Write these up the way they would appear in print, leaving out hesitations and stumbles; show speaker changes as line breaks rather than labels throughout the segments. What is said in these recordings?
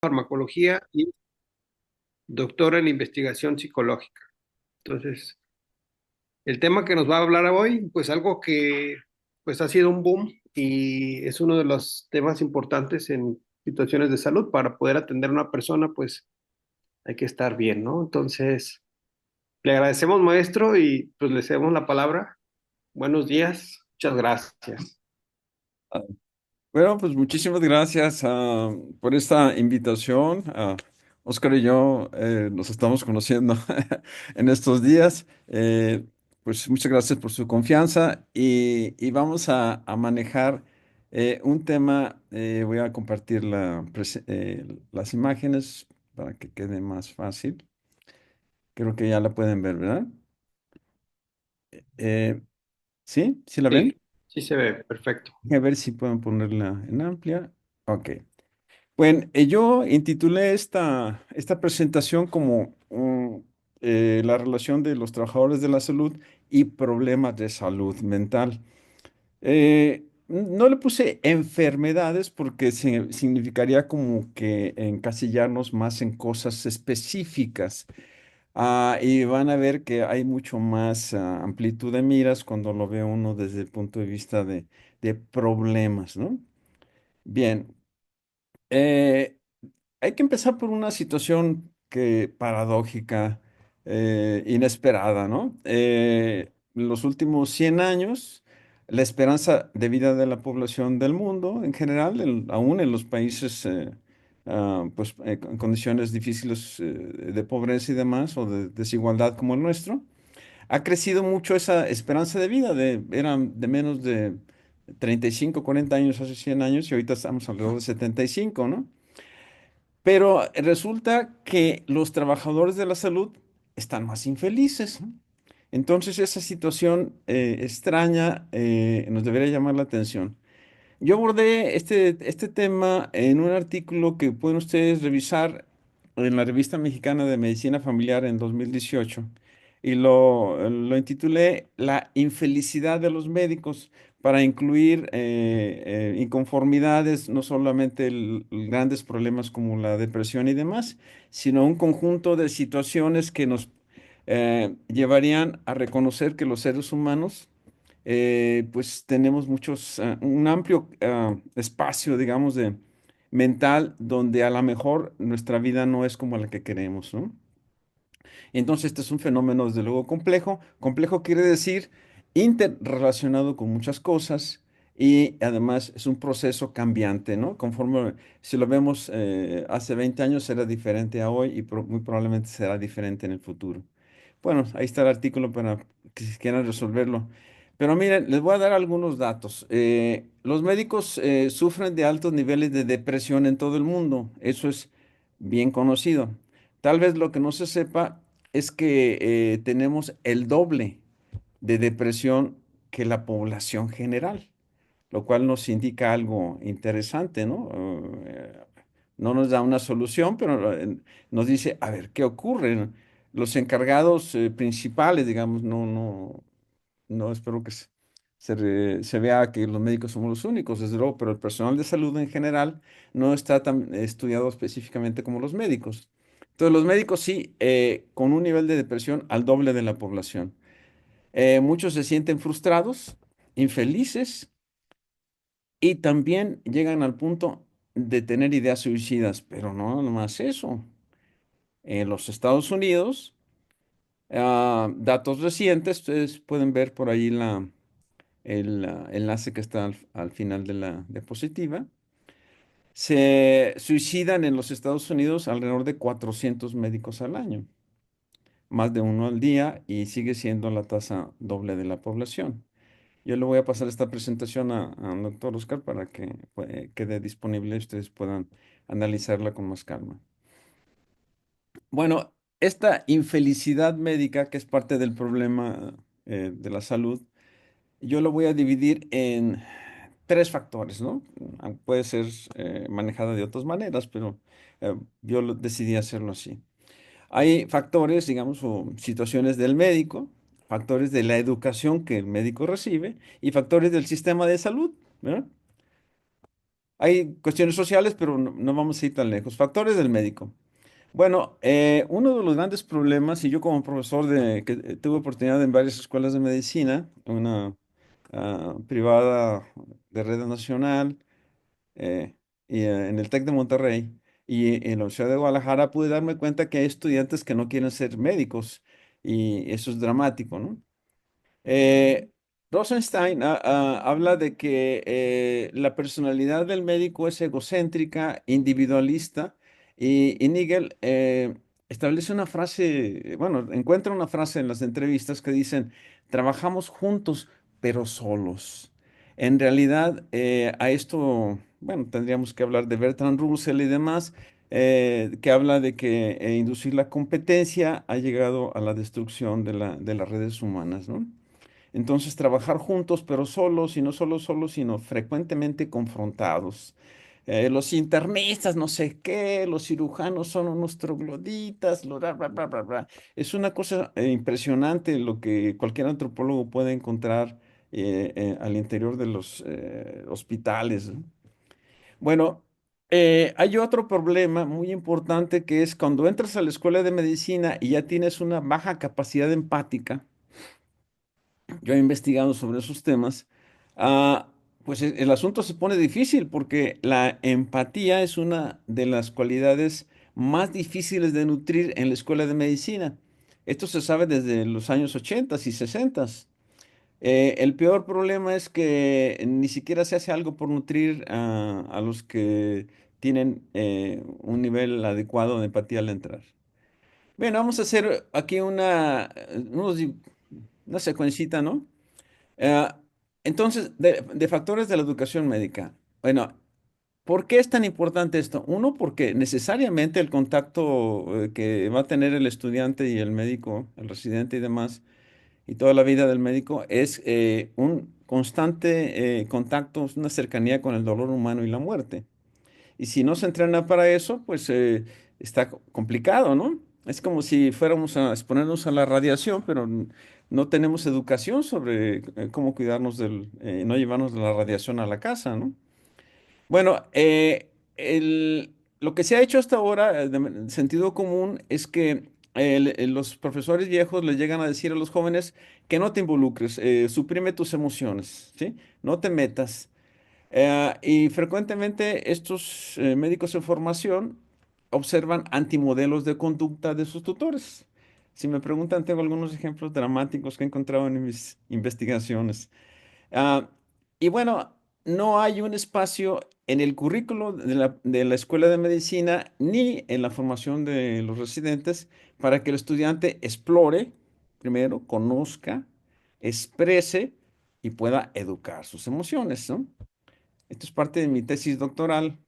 farmacología y doctora en investigación psicológica. Entonces, el tema que nos va a hablar hoy, pues algo que pues ha sido un boom y es uno de los temas importantes en situaciones de salud. Para poder atender a una persona, pues hay que estar bien, ¿no? Entonces, le agradecemos, maestro, y pues le cedemos la palabra. Buenos días, muchas gracias.
Ah, Bueno, pues muchísimas gracias por esta invitación. Oscar y yo nos estamos conociendo en estos días. Pues muchas gracias por su confianza y vamos a manejar un tema. Voy a compartir las imágenes para que quede más fácil. Creo que ya la pueden ver, ¿verdad? Eh, ¿Sí? ¿Sí la
Sí,
ven?
sí se ve, perfecto.
A ver si pueden ponerla en amplia. Ok. Bueno, yo intitulé esta presentación como la relación de los trabajadores de la salud y problemas de salud mental. No le puse enfermedades porque significaría como que encasillarnos más en cosas específicas. Y van a ver que hay mucho más amplitud de miras cuando lo ve uno desde el punto de vista de problemas, ¿no? Bien. eh, Hay que empezar por una situación que paradójica, inesperada, ¿no? En los últimos 100 años, la esperanza de vida de la población del mundo en general, aún en los países en condiciones difíciles de pobreza y demás, o de desigualdad como el nuestro, ha crecido mucho esa esperanza de vida. Eran de menos de 35, 40 años hace 100 años y ahorita estamos alrededor de 75, ¿no? Pero resulta que los trabajadores de la salud están más infelices, ¿no? Entonces esa situación extraña nos debería llamar la atención. Yo abordé este tema en un artículo que pueden ustedes revisar en la Revista Mexicana de Medicina Familiar en 2018 y lo intitulé La infelicidad de los médicos para incluir inconformidades, no solamente grandes problemas como la depresión y demás, sino un conjunto de situaciones que nos llevarían a reconocer que los seres humanos pues tenemos un amplio espacio, digamos, de mental donde a lo mejor nuestra vida no es como la que queremos, ¿no? Entonces, este es un fenómeno, desde luego, complejo. Complejo quiere decir interrelacionado con muchas cosas y además es un proceso cambiante, ¿no? Conforme, si lo vemos hace 20 años era diferente a hoy y muy probablemente será diferente en el futuro. Bueno, ahí está el artículo para que si quieran resolverlo. Pero miren, les voy a dar algunos datos. Los médicos sufren de altos niveles de depresión en todo el mundo. Eso es bien conocido. Tal vez lo que no se sepa es que tenemos el doble de depresión que la población general, lo cual nos indica algo interesante, ¿no? No nos da una solución, pero nos dice, a ver, ¿qué ocurre? Los encargados principales, digamos, no espero que se vea que los médicos somos los únicos, desde luego, pero el personal de salud en general no está tan estudiado específicamente como los médicos. Entonces, los médicos sí, con un nivel de depresión al doble de la población. Muchos se sienten frustrados, infelices y también llegan al punto de tener ideas suicidas, pero no nomás eso. En los Estados Unidos, datos recientes, ustedes pueden ver por ahí el enlace que está al final de la diapositiva. Se suicidan en los Estados Unidos alrededor de 400 médicos al año, más de uno al día, y sigue siendo la tasa doble de la población. Yo le voy a pasar esta presentación al doctor Oscar para que quede disponible y ustedes puedan analizarla con más calma. Bueno, esta infelicidad médica, que es parte del problema de la salud, yo lo voy a dividir en tres factores, ¿no? Puede ser manejada de otras maneras, pero decidí hacerlo así. Hay factores, digamos, o situaciones del médico, factores de la educación que el médico recibe y factores del sistema de salud, ¿verdad? Hay cuestiones sociales, pero no vamos a ir tan lejos. Factores del médico. Bueno, uno de los grandes problemas, y yo como profesor que tuve oportunidad en varias escuelas de medicina, una privada de red nacional, y en el TEC de Monterrey y en la Universidad de Guadalajara, pude darme cuenta que hay estudiantes que no quieren ser médicos y eso es dramático, ¿no? Eh, Rosenstein habla de que la personalidad del médico es egocéntrica, individualista, y Nigel establece una frase, bueno, encuentra una frase en las entrevistas que dicen, trabajamos juntos, pero solos. En realidad, a esto, bueno, tendríamos que hablar de Bertrand Russell y demás, que habla de que inducir la competencia ha llegado a la destrucción de las redes humanas, ¿no? Entonces, trabajar juntos, pero solos, y no solo solos, sino frecuentemente confrontados. Los internistas, no sé qué, los cirujanos son unos trogloditas, bla, bla, bla, bla, bla. Es una cosa impresionante lo que cualquier antropólogo puede encontrar al interior de los hospitales, ¿no? Bueno, hay otro problema muy importante que es cuando entras a la escuela de medicina y ya tienes una baja capacidad empática. Yo he investigado sobre esos temas. ah, pues el asunto se pone difícil porque la empatía es una de las cualidades más difíciles de nutrir en la escuela de medicina. Esto se sabe desde los años 80 y 60. El peor problema es que ni siquiera se hace algo por nutrir a los que tienen un nivel adecuado de empatía al entrar. Bien, vamos a hacer aquí una secuencita, ¿no? Eh, entonces, de factores de la educación médica. Bueno, ¿por qué es tan importante esto? Uno, porque necesariamente el contacto que va a tener el estudiante y el médico, el residente y demás, y toda la vida del médico, es un constante contacto, una cercanía con el dolor humano y la muerte. Y si no se entrena para eso, pues está complicado, ¿no? Es como si fuéramos a exponernos a la radiación, pero no tenemos educación sobre cómo cuidarnos no llevarnos la radiación a la casa, ¿no? Bueno, lo que se ha hecho hasta ahora, de sentido común, es que los profesores viejos les llegan a decir a los jóvenes que no te involucres, suprime tus emociones, ¿sí? No te metas. Y frecuentemente estos médicos en formación observan antimodelos de conducta de sus tutores. Si me preguntan, tengo algunos ejemplos dramáticos que he encontrado en mis investigaciones. Ah, y bueno, no hay un espacio en el currículo de la escuela de medicina ni en la formación de los residentes para que el estudiante explore, primero, conozca, exprese y pueda educar sus emociones, ¿no? Esto es parte de mi tesis doctoral,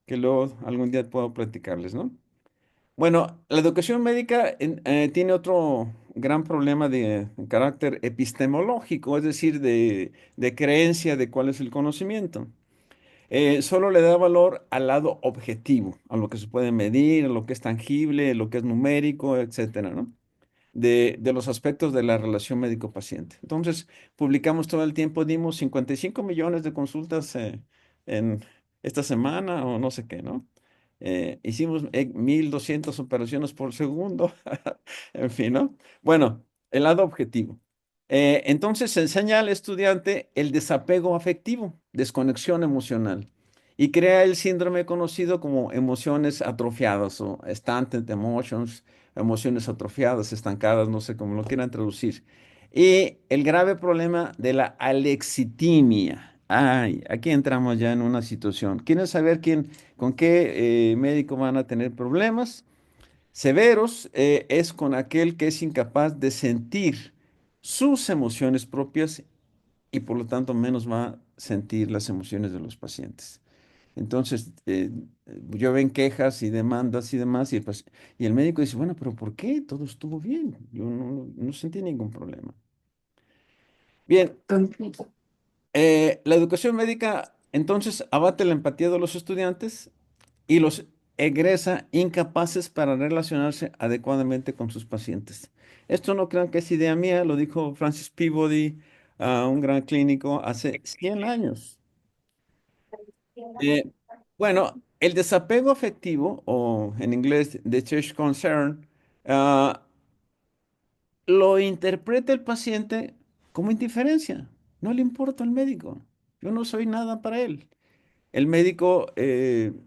que luego algún día puedo platicarles, ¿no? Bueno, la educación médica tiene otro gran problema de carácter epistemológico, es decir, de creencia de cuál es el conocimiento. Solo le da valor al lado objetivo, a lo que se puede medir, a lo que es tangible, a lo que es numérico, etcétera, ¿no? De los aspectos de la relación médico-paciente. Entonces, publicamos todo el tiempo, dimos 55 millones de consultas en esta semana o no sé qué, ¿no? Hicimos 1.200 operaciones por segundo, en fin, ¿no? Bueno, el lado objetivo. Entonces, se enseña al estudiante el desapego afectivo, desconexión emocional, y crea el síndrome conocido como emociones atrofiadas o stunted emotions, emociones atrofiadas, estancadas, no sé cómo lo quieran traducir. Y el grave problema de la alexitimia. Ay, aquí entramos ya en una situación. ¿Quieren saber con qué médico van a tener problemas severos? Es con aquel que es incapaz de sentir sus emociones propias y por lo tanto menos va a sentir las emociones de los pacientes. Entonces, yo ven quejas y demandas y demás, y el médico dice, bueno, pero ¿por qué? Todo estuvo bien, yo no sentí ningún problema. Bien, la educación médica entonces abate la empatía de los estudiantes y los egresa incapaces para relacionarse adecuadamente con sus pacientes. Esto no crean que es idea mía, lo dijo Francis Peabody, un gran clínico, hace 100 años. Eh, bueno, el desapego afectivo, o en inglés detached concern, ah, lo interpreta el paciente como indiferencia. No le importa al médico. Yo no soy nada para él. El médico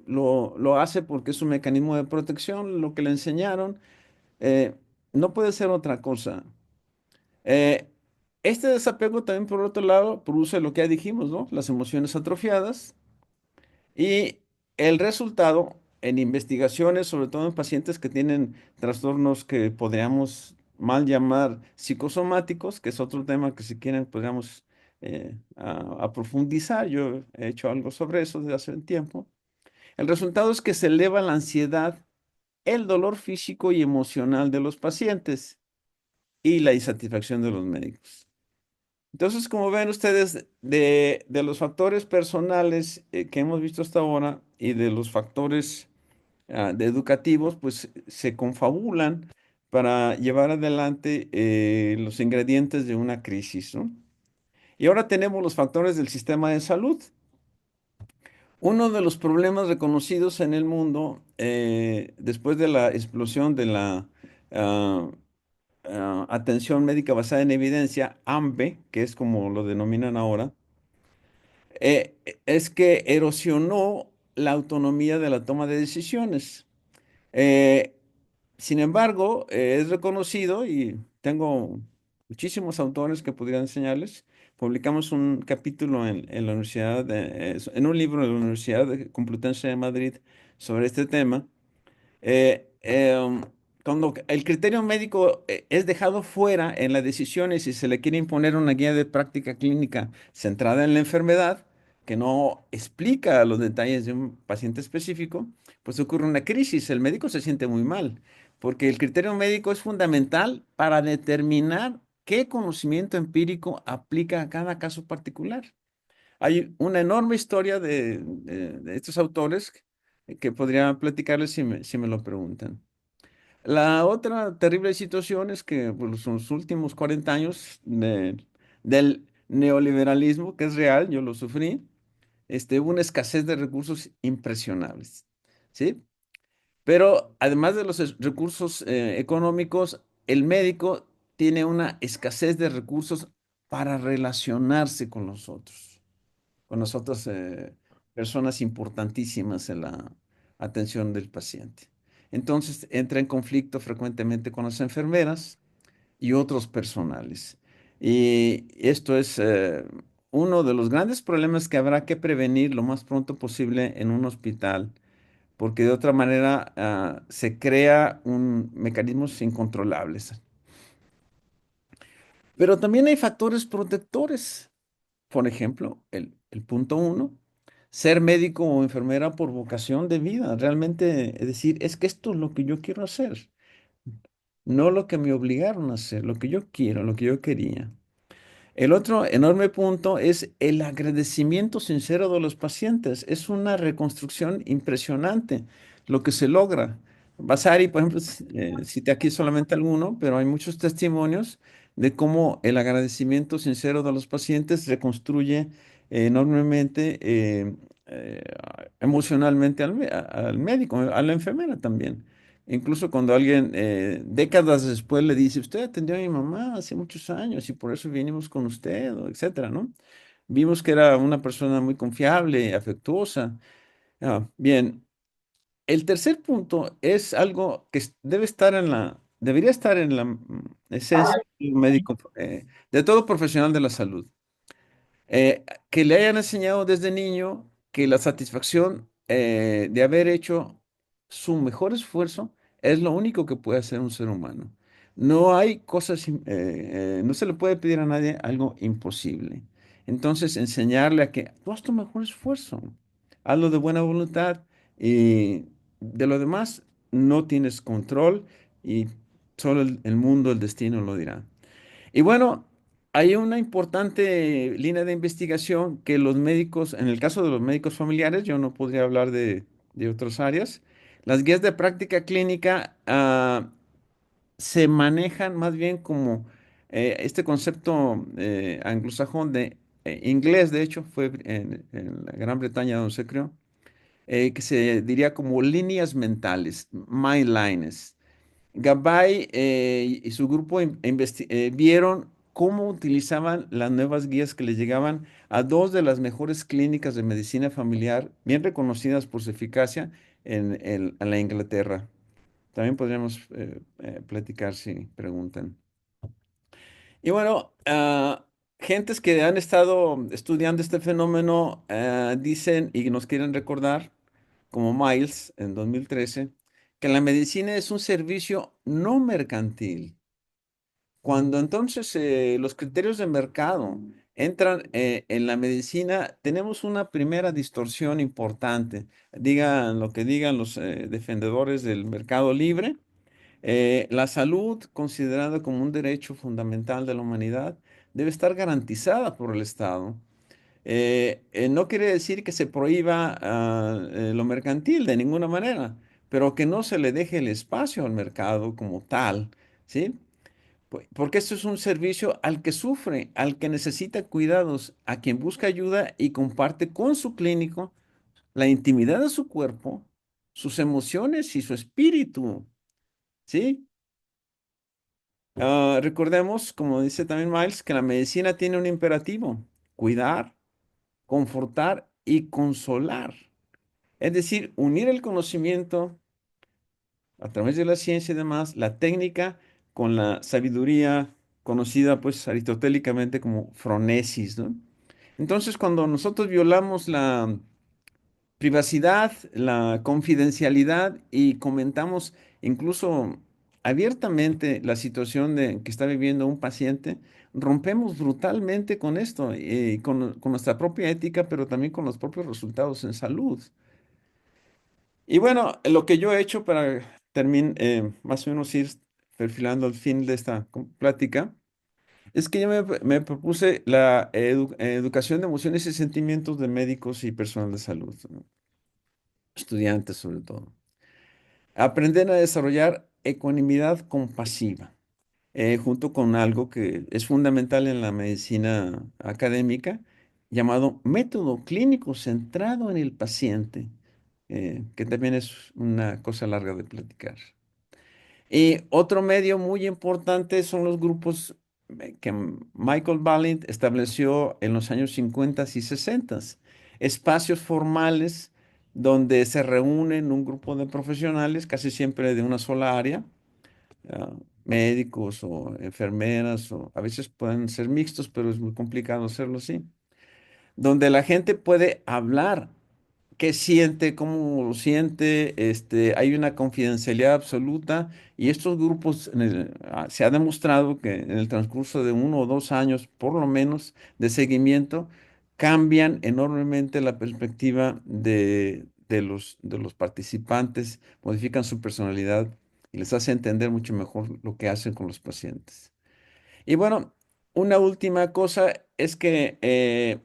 lo hace porque es un mecanismo de protección, lo que le enseñaron. eh, no puede ser otra cosa. Eh, este desapego también, por otro lado, produce lo que ya dijimos, ¿no? Las emociones atrofiadas. Y el resultado en investigaciones, sobre todo en pacientes que tienen trastornos que podríamos mal llamar psicosomáticos, que es otro tema que si quieren podríamos a profundizar. Yo he hecho algo sobre eso desde hace un tiempo. El resultado es que se eleva la ansiedad, el dolor físico y emocional de los pacientes y la insatisfacción de los médicos. Entonces, como ven ustedes, de los factores personales que hemos visto hasta ahora y de los factores de educativos, pues se confabulan para llevar adelante los ingredientes de una crisis, ¿no? Y ahora tenemos los factores del sistema de salud. Uno de los problemas reconocidos en el mundo después de la explosión de la ah, atención médica basada en evidencia, AMBE, que es como lo denominan ahora, es que erosionó la autonomía de la toma de decisiones. Eh, Sin embargo, es reconocido y tengo muchísimos autores que podría enseñarles. Publicamos un capítulo en la Universidad en un libro de la Universidad Complutense de Madrid sobre este tema. eh, em, Cuando el criterio médico es dejado fuera en las decisiones y se le quiere imponer una guía de práctica clínica centrada en la enfermedad, que no explica los detalles de un paciente específico, pues ocurre una crisis. El médico se siente muy mal, porque el criterio médico es fundamental para determinar qué conocimiento empírico aplica a cada caso particular. Hay una enorme historia de estos autores que podría platicarles si me lo preguntan. La otra terrible situación es que pues, los últimos 40 años del neoliberalismo, que es real, yo lo sufrí, hubo una escasez de recursos impresionables, ¿sí? Pero además de los recursos económicos, el médico tiene una escasez de recursos para relacionarse con las otras personas importantísimas en la atención del paciente. Entonces entra en conflicto frecuentemente con las enfermeras y otros personales. Y esto es uno de los grandes problemas que habrá que prevenir lo más pronto posible en un hospital, porque de otra manera se crea un mecanismos incontrolables. Pero también hay factores protectores. Por ejemplo, el punto uno, ser médico o enfermera por vocación de vida. Realmente, es decir, es que esto es lo que yo quiero hacer, no lo que me obligaron a hacer, lo que yo quiero, lo que yo quería. El otro enorme punto es el agradecimiento sincero de los pacientes. Es una reconstrucción impresionante lo que se logra. Vasari, por ejemplo, cité aquí solamente alguno, pero hay muchos testimonios de cómo el agradecimiento sincero de los pacientes reconstruye enormemente eh, emocionalmente al médico, a la enfermera también. Incluso cuando alguien décadas después le dice, usted atendió a mi mamá hace muchos años y por eso vinimos con usted, o etcétera, ¿no? Vimos que era una persona muy confiable, afectuosa. Bien, el tercer punto es algo que debe estar debería estar en la esencia de un médico, de todo profesional de la salud que le hayan enseñado desde niño que la satisfacción de haber hecho su mejor esfuerzo es lo único que puede hacer un ser humano. No hay cosas, no se le puede pedir a nadie algo imposible. Entonces, enseñarle a que tú haz tu mejor esfuerzo, hazlo de buena voluntad y de lo demás no tienes control y solo el mundo, el destino lo dirá. Y bueno, hay una importante línea de investigación que los médicos, en el caso de los médicos familiares, yo no podría hablar de otras áreas, las guías de práctica clínica se manejan más bien como este concepto anglosajón de inglés, de hecho, fue en la Gran Bretaña donde se creó, que se diría como líneas mentales, mind lines. Gabay y su grupo vieron cómo utilizaban las nuevas guías que les llegaban a dos de las mejores clínicas de medicina familiar, bien reconocidas por su eficacia en la Inglaterra. También podríamos platicar si preguntan. Y bueno, gentes que han estado estudiando este fenómeno dicen y nos quieren recordar, como Miles en 2013, que la medicina es un servicio no mercantil. Cuando entonces los criterios de mercado entran en la medicina, tenemos una primera distorsión importante. Digan lo que digan los defendedores del mercado libre, la salud, considerada como un derecho fundamental de la humanidad, debe estar garantizada por el Estado. No quiere decir que se prohíba lo mercantil de ninguna manera, pero que no se le deje el espacio al mercado como tal, ¿sí? Porque esto es un servicio al que sufre, al que necesita cuidados, a quien busca ayuda y comparte con su clínico la intimidad de su cuerpo, sus emociones y su espíritu, ¿sí? Recordemos, como dice también Miles, que la medicina tiene un imperativo: cuidar, confortar y consolar. Es decir, unir el conocimiento a través de la ciencia y demás, la técnica con la sabiduría conocida pues aristotélicamente como fronesis, ¿no? Entonces, cuando nosotros violamos la privacidad, la confidencialidad y comentamos incluso abiertamente la situación que está viviendo un paciente, rompemos brutalmente con esto, con nuestra propia ética, pero también con los propios resultados en salud. Y bueno, lo que yo he hecho para terminar, más o menos ir perfilando al fin de esta plática, es que yo me propuse la educación de emociones y sentimientos de médicos y personal de salud, ¿no? Estudiantes sobre todo. Aprender a desarrollar ecuanimidad compasiva, junto con algo que es fundamental en la medicina académica, llamado método clínico centrado en el paciente, que también es una cosa larga de platicar. Y otro medio muy importante son los grupos que Michael Balint estableció en los años 50 y 60, espacios formales donde se reúnen un grupo de profesionales, casi siempre de una sola área, ah, médicos o enfermeras, o a veces pueden ser mixtos, pero es muy complicado hacerlo así, donde la gente puede hablar qué siente, cómo lo siente, hay una confidencialidad absoluta y estos grupos se ha demostrado que en el transcurso de 1 o 2 años, por lo menos, de seguimiento, cambian enormemente la perspectiva de los participantes, modifican su personalidad y les hace entender mucho mejor lo que hacen con los pacientes. Y bueno, una última cosa es que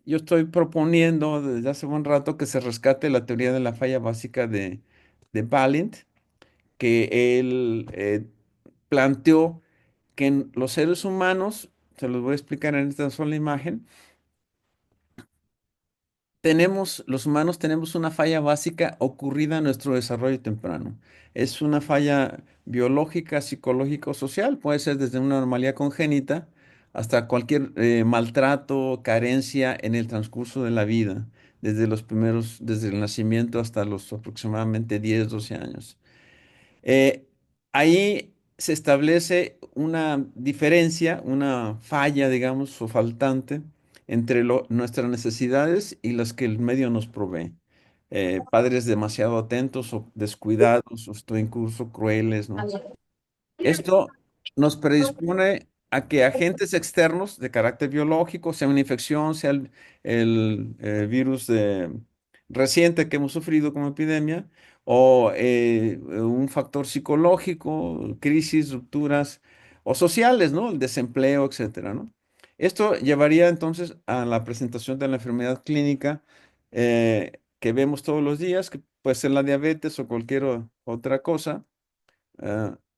yo estoy proponiendo desde hace buen rato que se rescate la teoría de la falla básica de Balint, que él planteó que en los seres humanos, se los voy a explicar en esta sola imagen, los humanos tenemos una falla básica ocurrida en nuestro desarrollo temprano. Es una falla biológica, psicológica o social. Puede ser desde una anomalía congénita hasta cualquier maltrato, carencia en el transcurso de la vida, desde el nacimiento hasta los aproximadamente 10, 12 años. Eh, Ahí se establece una diferencia, una falla, digamos, o faltante entre nuestras necesidades y las que el medio nos provee. Padres demasiado atentos o descuidados, o incluso crueles, ¿no? Esto nos predispone a que agentes externos de carácter biológico, sea una infección, sea el virus reciente que hemos sufrido como epidemia, o un factor psicológico, crisis, rupturas, o sociales, ¿no? El desempleo, etcétera, ¿no? Esto llevaría entonces a la presentación de la enfermedad clínica que vemos todos los días, que puede ser la diabetes o cualquier otra cosa,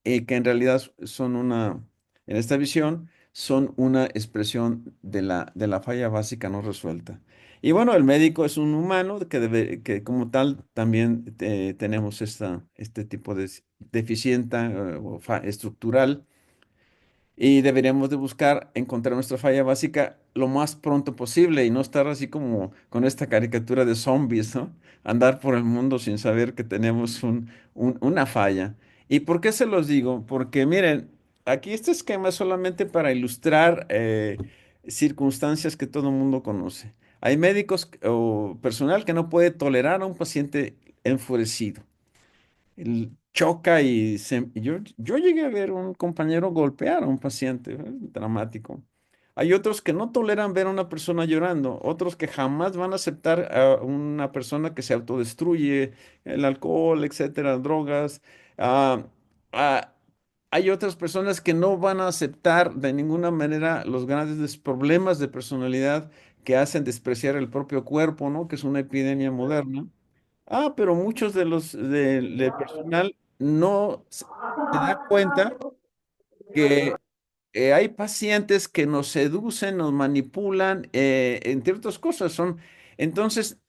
y que en realidad en esta visión, son una expresión de la falla básica no resuelta. Y bueno, el médico es un humano que como tal también tenemos este tipo de deficiencia estructural y deberíamos de buscar encontrar nuestra falla básica lo más pronto posible y no estar así como con esta caricatura de zombies, ¿no? Andar por el mundo sin saber que tenemos una falla. ¿Y por qué se los digo? Porque miren, aquí este esquema es solamente para ilustrar circunstancias que todo el mundo conoce. Hay médicos o personal que no puede tolerar a un paciente enfurecido. Él choca yo llegué a ver un compañero golpear a un paciente, dramático. Hay otros que no toleran ver a una persona llorando, otros que jamás van a aceptar a una persona que se autodestruye, el alcohol, etcétera, drogas. Ah, ah, Hay otras personas que no van a aceptar de ninguna manera los grandes problemas de personalidad que hacen despreciar el propio cuerpo, ¿no? Que es una epidemia moderna. Pero muchos de del personal no se da cuenta que hay pacientes que nos seducen, nos manipulan, entre otras cosas. Entonces,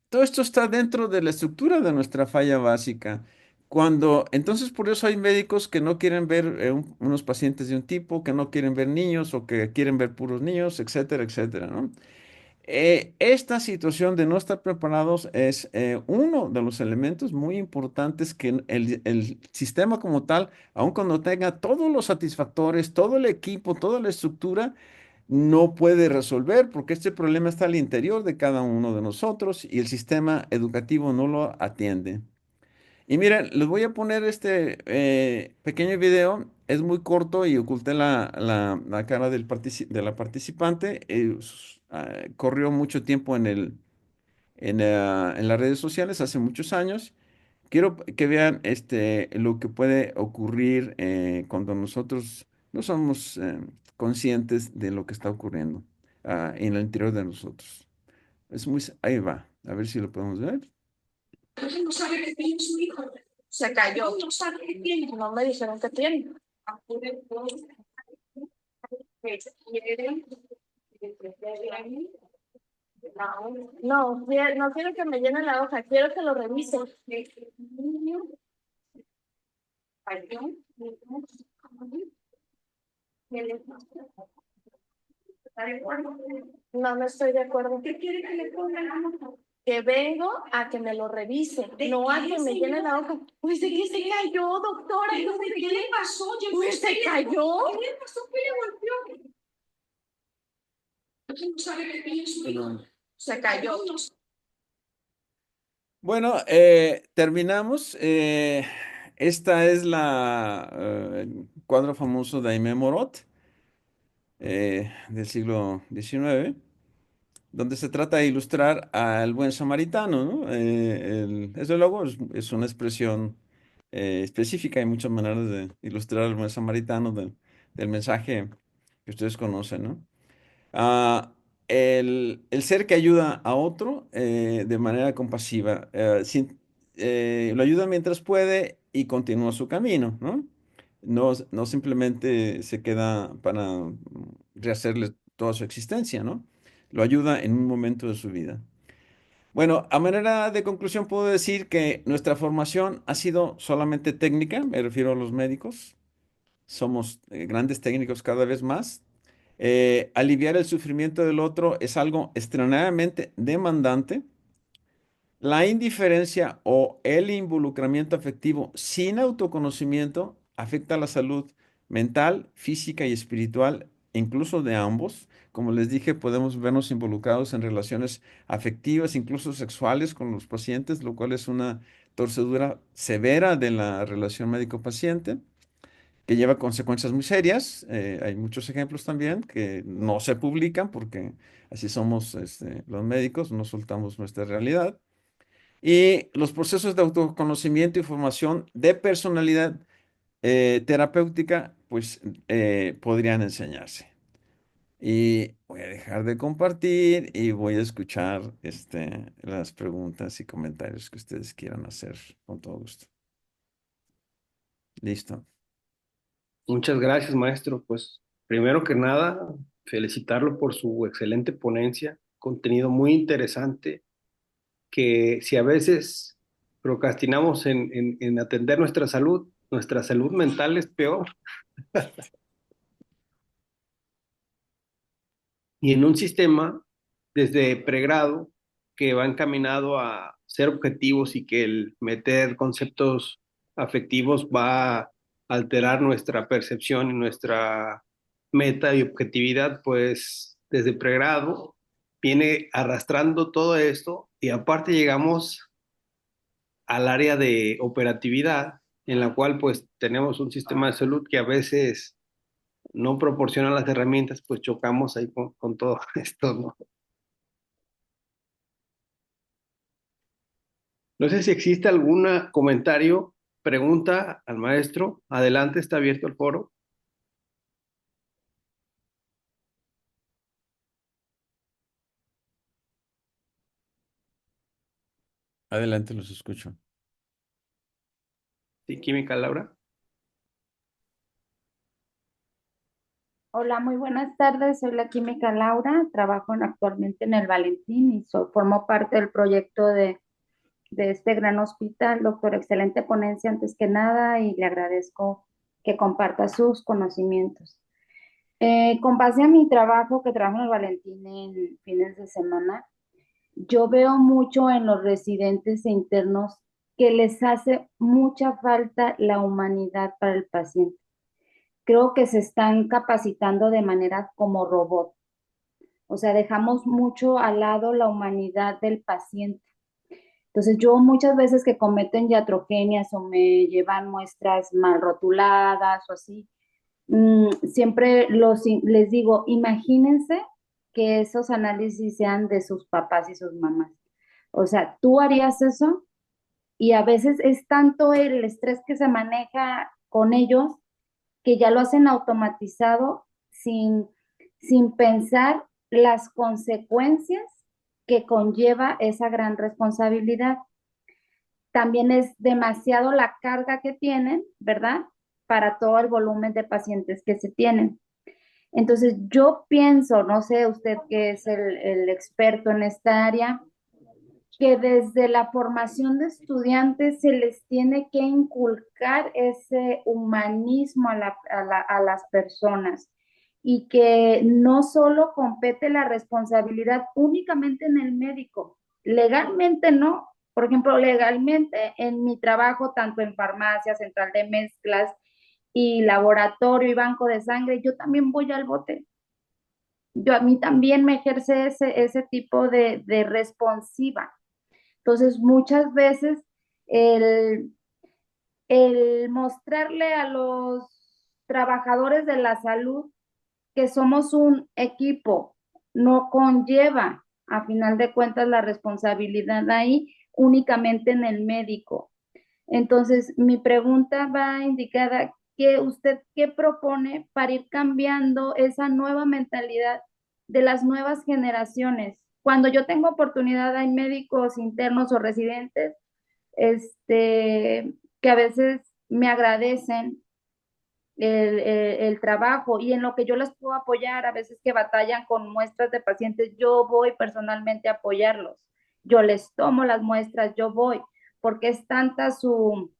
todo esto está dentro de la estructura de nuestra falla básica. Entonces, por eso hay médicos que no quieren ver unos pacientes de un tipo, que no quieren ver niños o que quieren ver puros niños, etcétera, etcétera, ¿no? Esta situación de no estar preparados es uno de los elementos muy importantes que el sistema como tal, aun cuando tenga todos los satisfactores, todo el equipo, toda la estructura, no puede resolver porque este problema está al interior de cada uno de nosotros y el sistema educativo no lo atiende. Y miren, les voy a poner este pequeño video. Es muy corto y oculté la cara de la participante. Corrió mucho tiempo en las redes sociales hace muchos años. Quiero que vean lo que puede ocurrir cuando nosotros no somos conscientes de lo que está ocurriendo en el interior de nosotros. Ahí va, a ver si lo podemos ver.
No sabe qué tiene su hijo. Se cayó. No sabe qué tiene. No me dijeron qué tiene. No, no quiero que me llenen la hoja, quiero que lo revisen. No, no estoy de acuerdo. ¿Qué quiere que le ponga la hoja? Que vengo a que me lo revise, no a que me llene la hoja. Pues de qué se cayó, doctora. ¿Pero de qué le pasó? Pues se cayó. ¿Qué le pasó? ¿Qué le golpeó? No sabe qué tiene su hijo. Se cayó.
Bueno, terminamos. Esta es el cuadro famoso de Aimé Morot del siglo XIX, donde se trata de ilustrar al buen samaritano, ¿no? Desde luego es una expresión específica, hay muchas maneras de ilustrar al buen samaritano del mensaje que ustedes conocen, ¿no? Ah, el ser que ayuda a otro de manera compasiva, lo ayuda mientras puede y continúa su camino, ¿no? No simplemente se queda para rehacerle toda su existencia, ¿no? Lo ayuda en un momento de su vida. Bueno, a manera de conclusión puedo decir que nuestra formación ha sido solamente técnica, me refiero a los médicos. Somos grandes técnicos cada vez más. Aliviar el sufrimiento del otro es algo extremadamente demandante. La indiferencia o el involucramiento afectivo sin autoconocimiento afecta la salud mental, física y espiritual, incluso de ambos. Como les dije, podemos vernos involucrados en relaciones afectivas, incluso sexuales con los pacientes, lo cual es una torcedura severa de la relación médico-paciente que lleva consecuencias muy serias. Hay muchos ejemplos también que no se publican porque así somos los médicos, no soltamos nuestra realidad. Y los procesos de autoconocimiento y formación de personalidad terapéutica, pues podrían enseñarse. Y voy a dejar de compartir y voy a escuchar las preguntas y comentarios que ustedes quieran hacer con todo gusto. Listo.
Muchas gracias, maestro. Pues primero que nada, felicitarlo por su excelente ponencia, contenido muy interesante, que si a veces procrastinamos en atender nuestra salud mental es peor. Y en un sistema desde pregrado que va encaminado a ser objetivos y que el meter conceptos afectivos va a alterar nuestra percepción y nuestra meta y objetividad, pues desde pregrado viene arrastrando todo esto y aparte llegamos al área de operatividad en la cual pues tenemos un sistema de salud que a veces no proporciona las herramientas, pues chocamos ahí con todo esto, ¿no? No sé si existe algún comentario, pregunta al maestro. Adelante, está abierto el foro.
Adelante, los escucho.
Sí, química, Laura.
Hola, muy buenas tardes. Soy la química Laura. Trabajo actualmente en el Valentín y formo parte del proyecto de este gran hospital. Doctor, excelente ponencia antes que nada y le agradezco que comparta sus conocimientos. Con base a mi trabajo, que trabajo en el Valentín en fines de semana, yo veo mucho en los residentes e internos que les hace mucha falta la humanidad para el paciente. Creo que se están capacitando de manera como robot. O sea, dejamos mucho al lado la humanidad del paciente. Entonces, yo muchas veces que cometen iatrogenias o me llevan muestras mal rotuladas o así, siempre les digo, imagínense que esos análisis sean de sus papás y sus mamás. O sea, ¿tú harías eso? Y a veces es tanto el estrés que se maneja con ellos que ya lo hacen automatizado sin pensar las consecuencias que conlleva esa gran responsabilidad. También es demasiado la carga que tienen, ¿verdad? Para todo el volumen de pacientes que se tienen. Entonces, yo pienso, no sé usted que es el experto en esta área, que desde la formación de estudiantes se les tiene que inculcar ese humanismo a las personas y que no solo compete la responsabilidad únicamente en el médico, legalmente no. Por ejemplo, legalmente en mi trabajo, tanto en farmacia, central de mezclas y laboratorio y banco de sangre, yo también voy al bote. A mí también me ejerce ese tipo de responsiva. Entonces, muchas veces el, el mostrarle a los trabajadores de la salud que somos un equipo no conlleva, a final de cuentas, la responsabilidad ahí únicamente en el médico. Entonces, mi pregunta va indicada que usted qué propone para ir cambiando esa nueva mentalidad de las nuevas generaciones. Cuando yo tengo oportunidad, hay médicos internos o residentes, que a veces me agradecen el trabajo y en lo que yo les puedo apoyar, a veces que batallan con muestras de pacientes, yo voy personalmente a apoyarlos. Yo les tomo las muestras, yo voy, porque es tanta su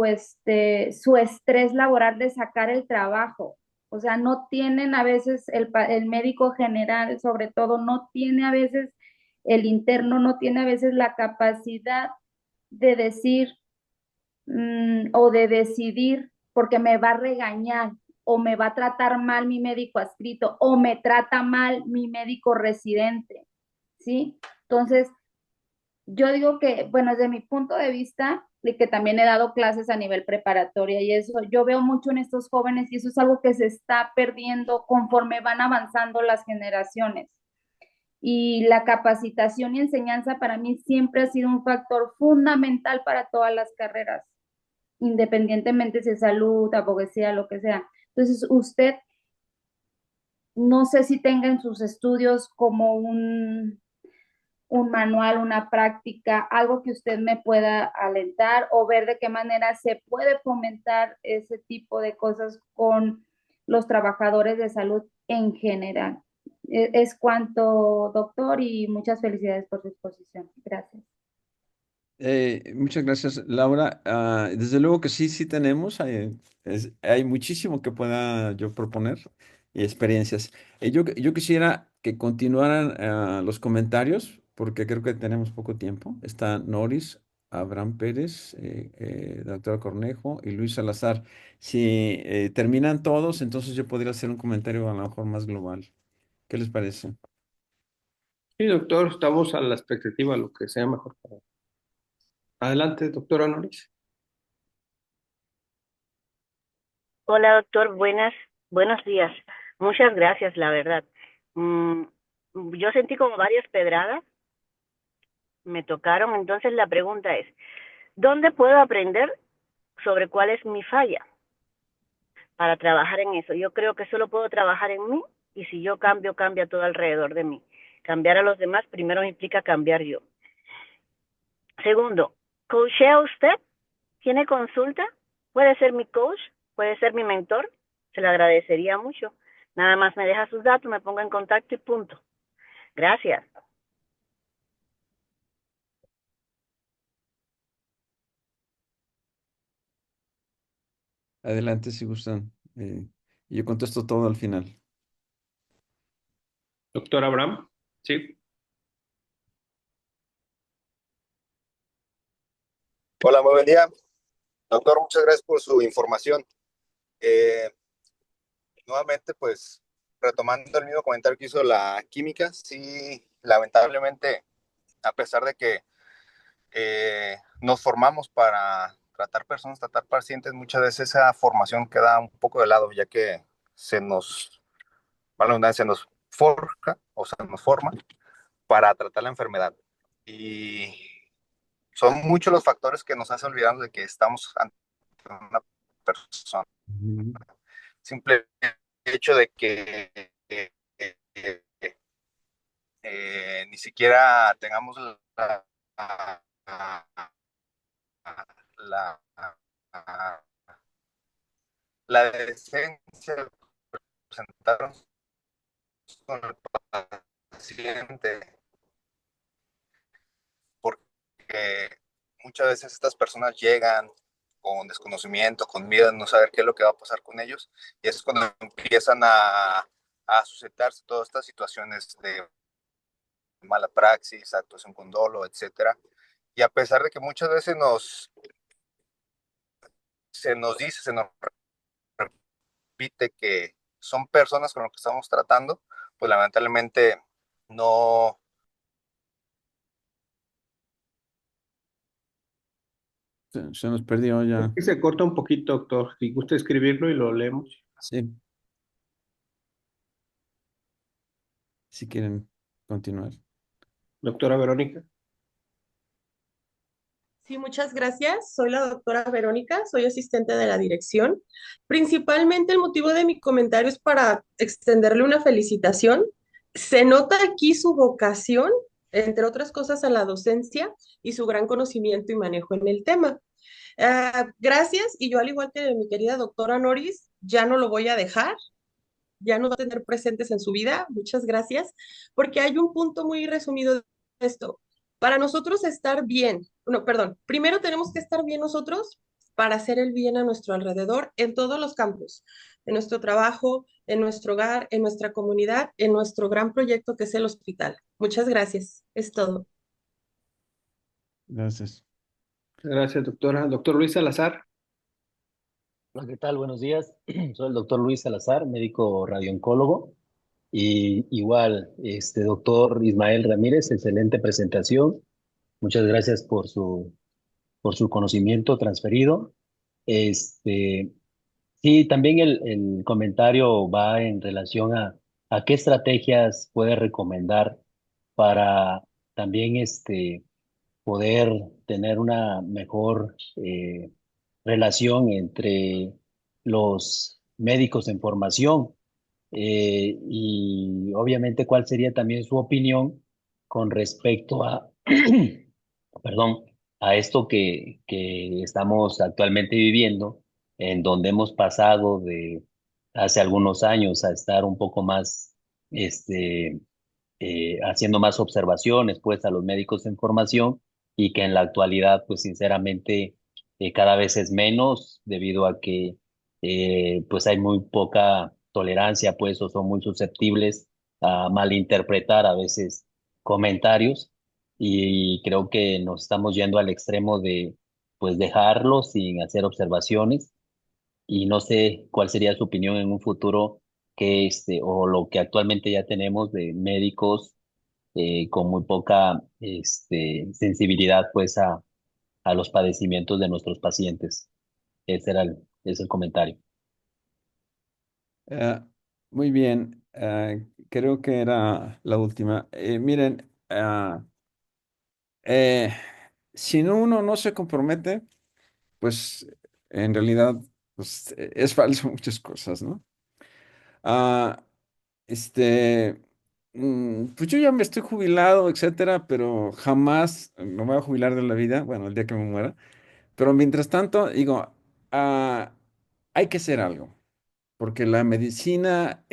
estrés laboral de sacar el trabajo. O sea, no tienen a veces el médico general, sobre todo, no tiene a veces el interno, no tiene a veces la capacidad de decir o de decidir porque me va a regañar o me va a tratar mal mi médico adscrito o me trata mal mi médico residente, ¿sí? Entonces, yo digo que, bueno, desde mi punto de vista, de que también he dado clases a nivel preparatoria y eso, yo veo mucho en estos jóvenes y eso es algo que se está perdiendo conforme van avanzando las generaciones. Y la capacitación y enseñanza para mí siempre ha sido un factor fundamental para todas las carreras, independientemente si es salud, abogacía, lo que sea. Entonces, usted, no sé si tenga en sus estudios como un manual, una práctica, algo que usted me pueda alentar o ver de qué manera se puede fomentar ese tipo de cosas con los trabajadores de salud en general. Es cuanto, doctor, y muchas felicidades por su exposición. Gracias.
Muchas gracias, Laura. Desde luego que sí, sí tenemos. Hay muchísimo que pueda yo proponer y experiencias. Yo quisiera que continuaran los comentarios porque creo que tenemos poco tiempo. Está Noris, Abraham Pérez, doctora Cornejo y Luis Salazar. Si terminan todos, entonces yo podría hacer un comentario a lo mejor más global. ¿Qué les parece?
Sí, doctor, estamos a la expectativa, lo que sea mejor. Adelante, doctora Noris.
Hola, doctor. Buenos días. Muchas gracias, la verdad. Mm, yo sentí como varias pedradas, me tocaron. Entonces la pregunta es, ¿dónde puedo aprender sobre cuál es mi falla para trabajar en eso? Yo creo que solo puedo trabajar en mí y si yo cambio, cambia todo alrededor de mí. Cambiar a los demás primero implica cambiar yo. Segundo, ¿coachea usted? ¿Tiene consulta? ¿Puede ser mi coach? ¿Puede ser mi mentor? Se lo agradecería mucho. Nada más me deja sus datos, me pongo en contacto y punto. Gracias.
Adelante si gustan. Yo contesto todo al final.
Doctor Abraham. Sí.
Hola, muy buen día. Doctor, muchas gracias por su información. Eh, Nuevamente, pues, retomando el mismo comentario que hizo la química, sí, lamentablemente, a pesar de que nos formamos para tratar personas, tratar pacientes, muchas veces esa formación queda un poco de lado, ya que se nos, para la redundancia, se nos forja o se nos forma para tratar la enfermedad. Y son muchos los factores que nos hacen olvidarnos de que estamos ante una persona.
Ujú.
Simple hecho de que ni siquiera tengamos la, la decencia de presentarnos con el paciente, porque muchas veces estas personas llegan con desconocimiento, con miedo de no saber qué es lo que va a pasar con ellos, y es cuando empiezan a suscitarse todas estas situaciones de mala praxis, actuación con dolo, etcétera. Y a pesar de que muchas veces se nos dice, se nos repite que son personas con las que estamos tratando, pues lamentablemente no.
Se nos perdió ya.
Aquí se corta un poquito, doctor. Si gusta escribirlo y lo leemos.
Sí, si quieren continuar.
Doctora Verónica.
Sí, muchas gracias. Soy la doctora Verónica, soy asistente de la dirección. Principalmente el motivo de mi comentario es para extenderle una felicitación. Se nota aquí su vocación, entre otras cosas, a la docencia y su gran conocimiento y manejo en el tema. Gracias, y yo al igual que mi querida doctora Noris, ya no lo voy a dejar, ya no va a tener presentes en su vida. Muchas gracias, porque hay un punto muy resumido de esto. Para nosotros estar bien, no, perdón, primero tenemos que estar bien nosotros para hacer el bien a nuestro alrededor en todos los campos, en nuestro trabajo, en nuestro hogar, en nuestra comunidad, en nuestro gran proyecto que es el hospital. Muchas gracias. Es todo.
Gracias.
Gracias, doctora. Doctor Luis Salazar.
Hola, ¿qué tal? Buenos días. Soy el doctor Luis Salazar, médico radiooncólogo. Y igual, doctor Ismael Ramírez, excelente presentación. Muchas gracias por su conocimiento transferido. Este, sí, también el comentario va en relación a qué estrategias puede recomendar para también poder tener una mejor relación entre los médicos en formación, y obviamente cuál sería también su opinión con respecto a, perdón, a esto que estamos actualmente viviendo, en donde hemos pasado hace algunos años a estar un poco más, haciendo más observaciones, pues, a los médicos en formación y que en la actualidad, pues, sinceramente, cada vez es menos debido a que, pues, hay muy poca tolerancia, pues, o son muy susceptibles a malinterpretar a veces comentarios y creo que nos estamos yendo al extremo de, pues, dejarlos sin hacer observaciones y no sé cuál sería su opinión en un futuro que o lo que actualmente ya tenemos de médicos con muy poca sensibilidad pues a los padecimientos de nuestros pacientes. Ese es el comentario.
Ah, muy bien, creo que era la última. Miren, eh, si uno no se compromete, pues en realidad pues, es falso muchas cosas, ¿no? Ah, este, pues yo ya me estoy jubilado, etcétera, pero jamás me voy a jubilar de la vida, bueno, el día que me muera. Pero mientras tanto, digo, ah, hay que hacer algo, porque la medicina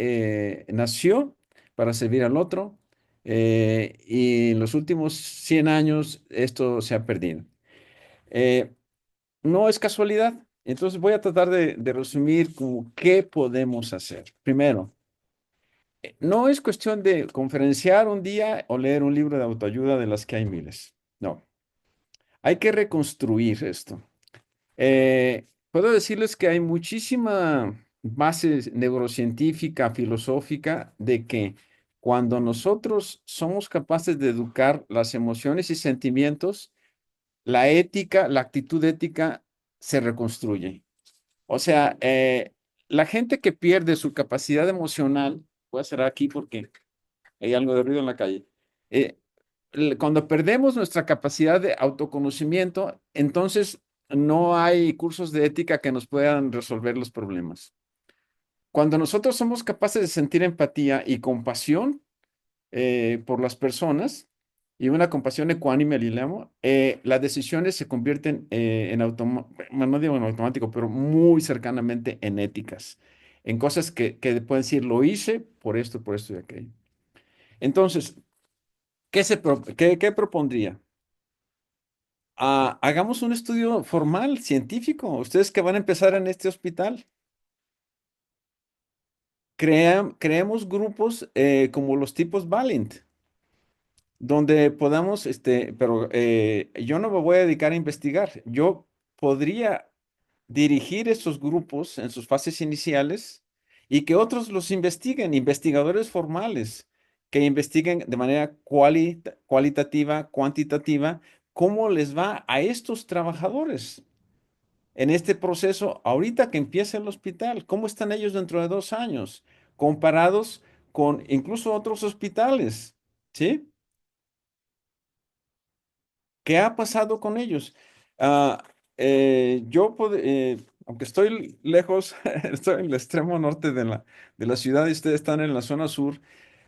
nació para servir al otro y en los últimos 100 años esto se ha perdido. Eh, no es casualidad. Entonces voy a tratar de resumir como qué podemos hacer. Primero, no es cuestión de conferenciar un día o leer un libro de autoayuda de las que hay miles. No, hay que reconstruir esto. Puedo decirles que hay muchísima base neurocientífica, filosófica, de que cuando nosotros somos capaces de educar las emociones y sentimientos, la ética, la actitud ética se reconstruye. O sea, la gente que pierde su capacidad emocional, voy a cerrar aquí porque hay algo de ruido en la calle. Eh, Cuando perdemos nuestra capacidad de autoconocimiento, entonces no hay cursos de ética que nos puedan resolver los problemas. Cuando nosotros somos capaces de sentir empatía y compasión por las personas y una compasión ecuánime, le llamo, las decisiones se convierten en automático, no digo en automático, pero muy cercanamente en éticas, en cosas que pueden decir, lo hice por esto y aquello. Entonces, ¿qué propondría? Hagamos un estudio formal, científico. Ustedes que van a empezar en este hospital, creemos grupos como los tipos Valent, donde podamos, pero yo no me voy a dedicar a investigar. Yo podría dirigir esos grupos en sus fases iniciales y que otros los investiguen, investigadores formales, que investiguen de manera cualitativa, cuantitativa, cómo les va a estos trabajadores en este proceso ahorita que empieza el hospital, cómo están ellos dentro de 2 años, comparados con incluso otros hospitales, ¿sí? ¿Qué ha pasado con ellos? Ah, aunque estoy lejos, estoy en el extremo norte de la ciudad y ustedes están en la zona sur,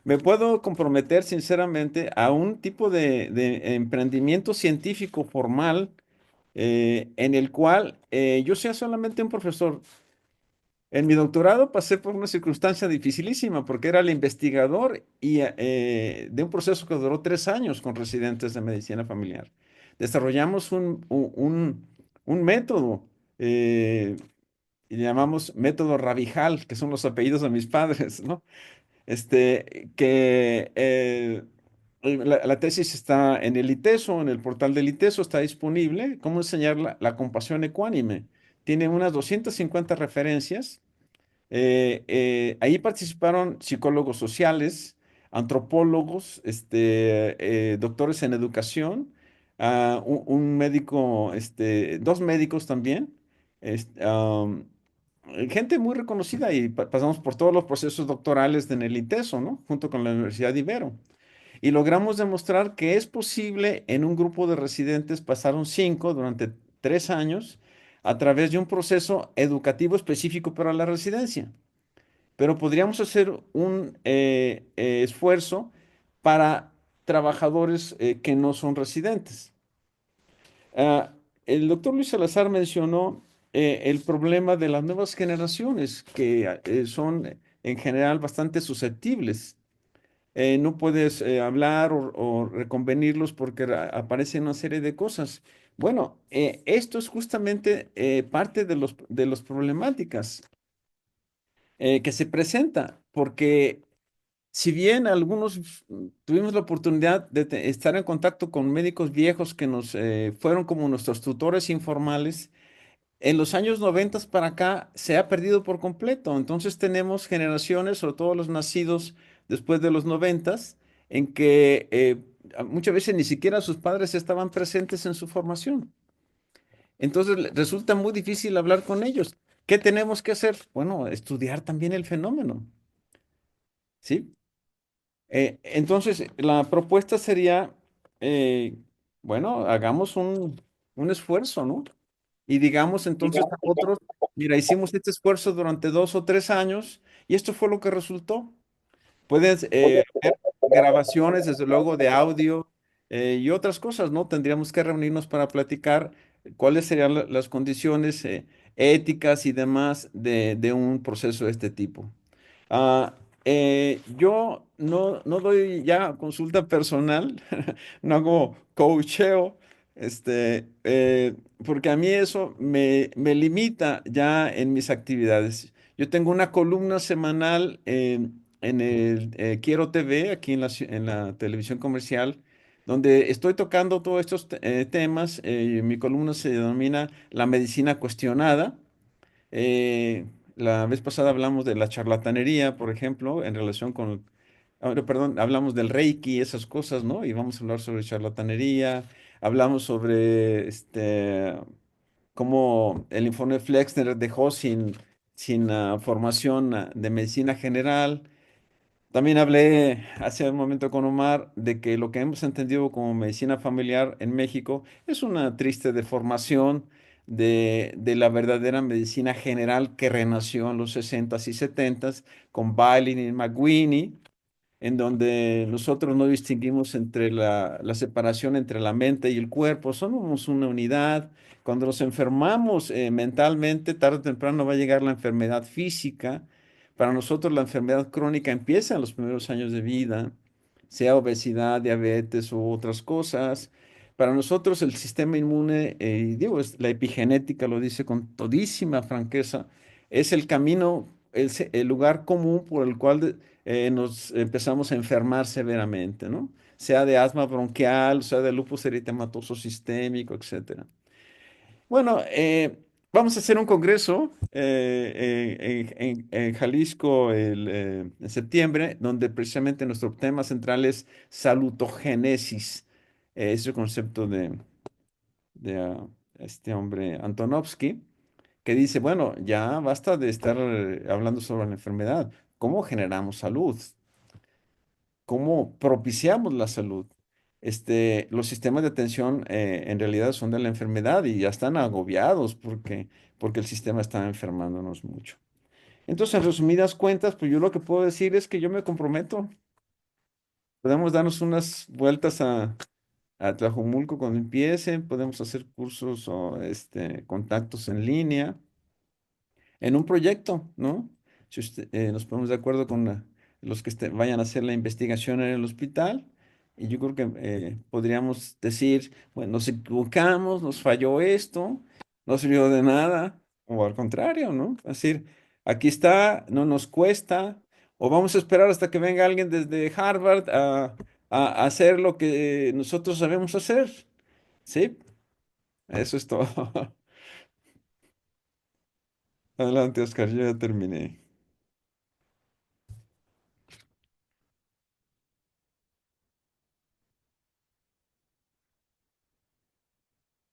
me puedo comprometer sinceramente a un tipo de emprendimiento científico formal en el cual yo sea solamente un profesor. En mi doctorado pasé por una circunstancia dificilísima porque era el investigador y, de un proceso que duró 3 años con residentes de medicina familiar. Desarrollamos un método eh, y le llamamos método Rabijal, que son los apellidos de mis padres, ¿no? La tesis está en el ITESO, en el portal del ITESO está disponible. ¿Cómo enseñar la compasión ecuánime? Tiene unas 250 referencias ahí participaron psicólogos sociales, antropólogos, doctores en educación, un médico, dos médicos también, gente muy reconocida y pasamos por todos los procesos doctorales en el ITESO, ¿no? Junto con la Universidad de Ibero. Y logramos demostrar que es posible en un grupo de residentes, pasaron 5 durante 3 años, a través de un proceso educativo específico para la residencia, pero podríamos hacer un esfuerzo para trabajadores que no son residentes. Ah, el doctor Luis Salazar mencionó el problema de las nuevas generaciones, que son en general bastante susceptibles. No puedes hablar o reconvenirlos porque aparecen una serie de cosas. Bueno, esto es justamente parte de las problemáticas que se presenta, porque si bien algunos tuvimos la oportunidad de estar en contacto con médicos viejos que nos fueron como nuestros tutores informales, en los años 90 para acá se ha perdido por completo. Entonces tenemos generaciones, sobre todo los nacidos después de los 90, en que muchas veces ni siquiera sus padres estaban presentes en su formación. Entonces resulta muy difícil hablar con ellos. ¿Qué tenemos que hacer? Bueno, estudiar también el fenómeno, ¿sí? Entonces, la propuesta sería, eh, bueno, hagamos un esfuerzo, ¿no? Y digamos entonces a otros, mira, hicimos este esfuerzo durante 2 o 3 años y esto fue lo que resultó. Puedes ver grabaciones, desde luego, de audio y otras cosas, ¿no? Tendríamos que reunirnos para platicar cuáles serían las condiciones éticas y demás de un proceso de este tipo. Ah, yo no doy ya consulta personal, no hago coacheo, porque a mí eso me limita ya en mis actividades. Yo tengo una columna semanal en el Quiero TV, aquí en la televisión comercial, donde estoy tocando todos estos temas. Mi columna se denomina La medicina cuestionada. Eh, la vez pasada hablamos de la charlatanería, por ejemplo, en relación con, perdón, hablamos del Reiki, esas cosas, ¿no? Y vamos a hablar sobre charlatanería, hablamos sobre cómo el informe Flexner dejó sin formación de medicina general. También hablé hace un momento con Omar de que lo que hemos entendido como medicina familiar en México es una triste deformación de la verdadera medicina general que renació en los 60s y 70s con Bailey y McWhinney, en donde nosotros no distinguimos entre la separación entre la mente y el cuerpo, somos una unidad. Cuando nos enfermamos mentalmente, tarde o temprano va a llegar la enfermedad física. Para nosotros la enfermedad crónica empieza en los primeros años de vida, sea obesidad, diabetes u otras cosas. Para nosotros el sistema inmune, digo, la epigenética lo dice con todísima franqueza, es el camino, el lugar común por el cual nos empezamos a enfermar severamente, ¿no? Sea de asma bronquial, sea de lupus eritematoso sistémico, etcétera. Bueno, vamos a hacer un congreso en Jalisco en septiembre, donde precisamente nuestro tema central es salutogénesis, ese concepto de este hombre Antonovsky, que dice, bueno, ya basta de estar hablando sobre la enfermedad, ¿cómo generamos salud? ¿Cómo propiciamos la salud? Los sistemas de atención en realidad son de la enfermedad y ya están agobiados porque el sistema está enfermándonos mucho. Entonces, en resumidas cuentas, pues yo lo que puedo decir es que yo me comprometo. Podemos darnos unas vueltas a Tlajomulco cuando empiecen, podemos hacer cursos o contactos en línea en un proyecto, ¿no? Si nos ponemos de acuerdo con los que vayan a hacer la investigación en el hospital, y yo creo que podríamos decir, bueno, nos equivocamos, nos falló esto, no sirvió de nada, o al contrario, ¿no? Es decir, aquí está, no nos cuesta, o vamos a esperar hasta que venga alguien desde Harvard a hacer lo que nosotros sabemos hacer, ¿sí? Eso es todo. Adelante, Oscar, yo ya terminé.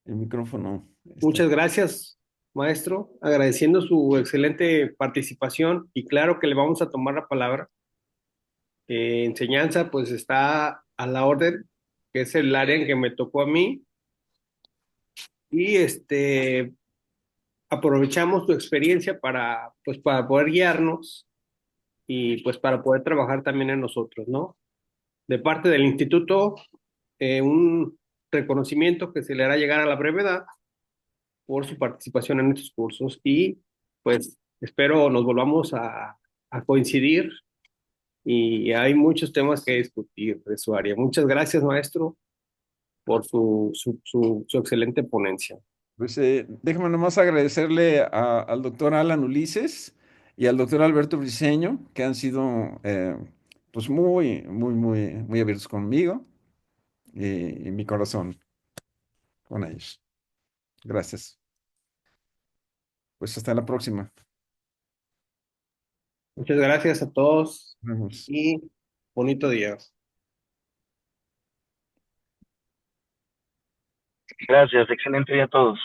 El micrófono está.
Muchas gracias, maestro, agradeciendo su excelente participación y claro que le vamos a tomar la palabra. Enseñanza, pues está a la orden, que es el área en que me tocó a mí, y aprovechamos tu experiencia para, pues, para poder guiarnos y pues para poder trabajar también en nosotros, ¿no? De parte del instituto, un reconocimiento que se le hará llegar a la brevedad por su participación en estos cursos y pues espero nos volvamos a coincidir y hay muchos temas que discutir de su área. Muchas gracias, maestro, por su excelente ponencia.
Pues déjame nomás agradecerle al doctor Alan Ulises y al doctor Alberto Briceño, que han sido pues muy abiertos conmigo y mi corazón con ellos. Gracias. Pues hasta la próxima.
Muchas gracias a todos
Nos vemos.
y bonito día.
Gracias, excelente día a todos.